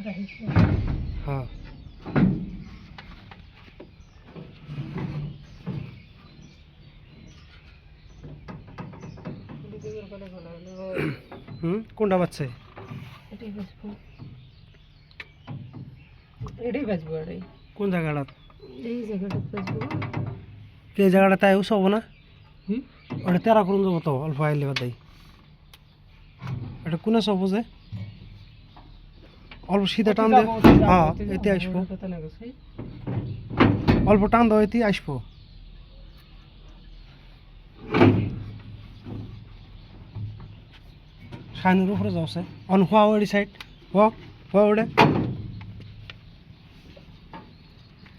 হ্যাঁ কোনটা বাচ্চা কোন জায়গাটা এই জায়গাটা তাই উৎসব না ওটা তেরা করুন যাবো তো অল্প আইলে বাদ এটা কোনে সব বুঝে অল্প সিধা টান দে হ্যাঁ এতে আসবো অল্প টান দাও এতে আসবো শাইনের উপরে যাওছে অন হওয়া ওই সাইড হওয়া হওয়া ওটা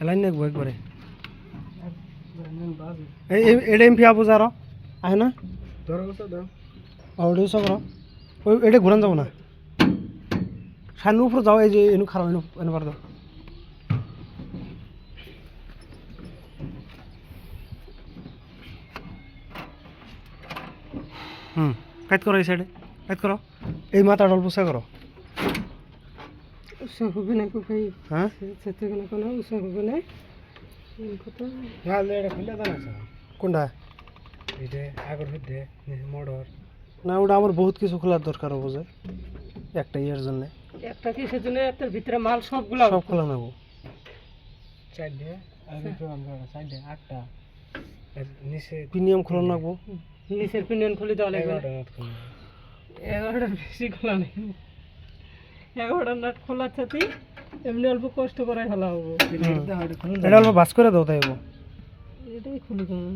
লাইন নেবো একবারে এটা এমপি আবু যারো আহে না ওটা সব ওই এটা ঘুরান যাবো না শাইনের উপরে যাও এই যে এনু খারাপ এনু এনে পার দাও কাজ করো এই সাইডে কাজ করো এই মাথাটা অল্প উঁচা করো হ্যাঁ কোনটা না ওটা আমার বহুত কিছু খোলার দরকার হবো যে একটা ইয়ের জন্য একটা কিসের জন্য একটার ভিতরে মাল সবগুলো সব খোলা নেবো প্রিমিয়াম খোলা নেবো নিচের পিনিয়ন খুলে দেওয়া লাগবে 11টার বেশি খোলা নেই 11টার নাট খোলার সাথে এমনি অল্প কষ্ট করে ফেলা হবো এটা অল্প বাস করে দাও তাই এটাই খুলে দেবো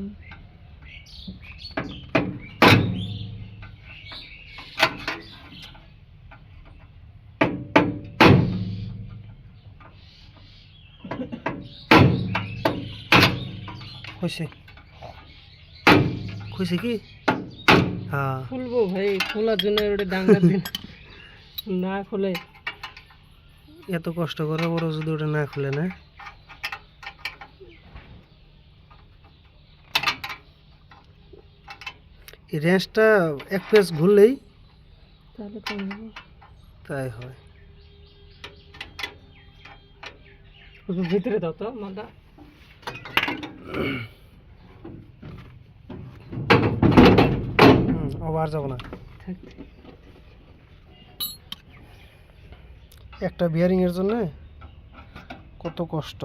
খুশি খুশি কি হ্যাঁ খুলবো ভাই খোলার জন্য ওটা ডাঙ্গার দিন না খুলে এত কষ্ট করে বড় যদি ওটা না খুলে না এই রেঞ্জটা এক পেজ ঘুরলেই তাহলে কম হবে তাই হয় ভিতরে দাও তো মাথা আবার যাব না একটা বিয়ারিং এর জন্য কত কষ্ট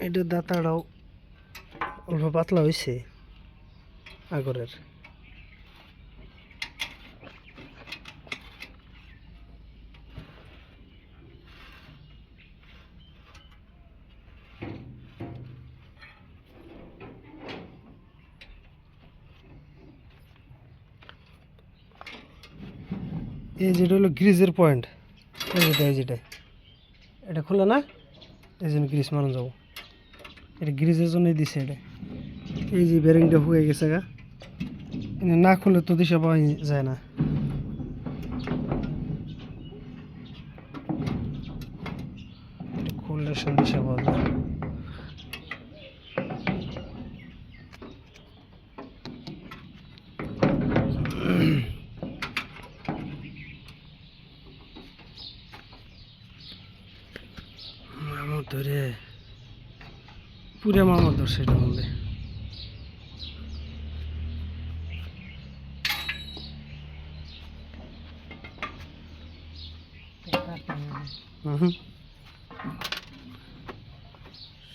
এটা দাঁতাটাও অল্প পাতলা হয়েছে আগরের এই যেটা হলো গ্রিজের পয়েন্ট এই যেটা এটা খোলা না এই জন্য গ্রিজ মারুন যাবো এটা গ্রিজের জন্যই দিছে এটা এই যে বেরিংটা হয়ে গেছে গা না খুলে তো দিশা পাওয়া যায় না খুললে দিশা পাওয়া যায় আমার ধরে পুরে মামার ধরছে এটা বললে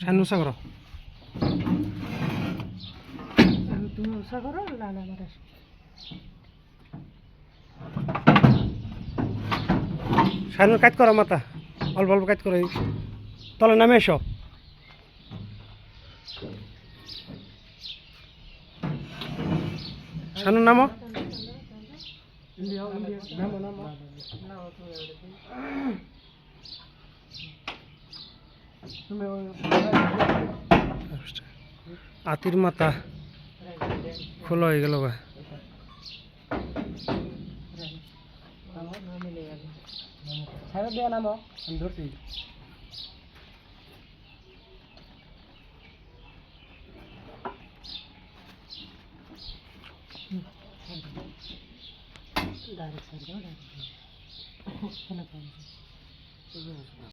সানু সাগর সানু কাজ করো মাথা অল্প অল্প কাজ করো তলে নামে এসো সানু নামো নামো নামো না তুমি ওটা দিই। তুমি আতির মাথা খোলা হয়ে গেল গা না মিলে গেল। ছাড়া দেওয়া নামো আমি ধরছি ডাইরেক্ট সাইড দাও, ডাইরেক্ট।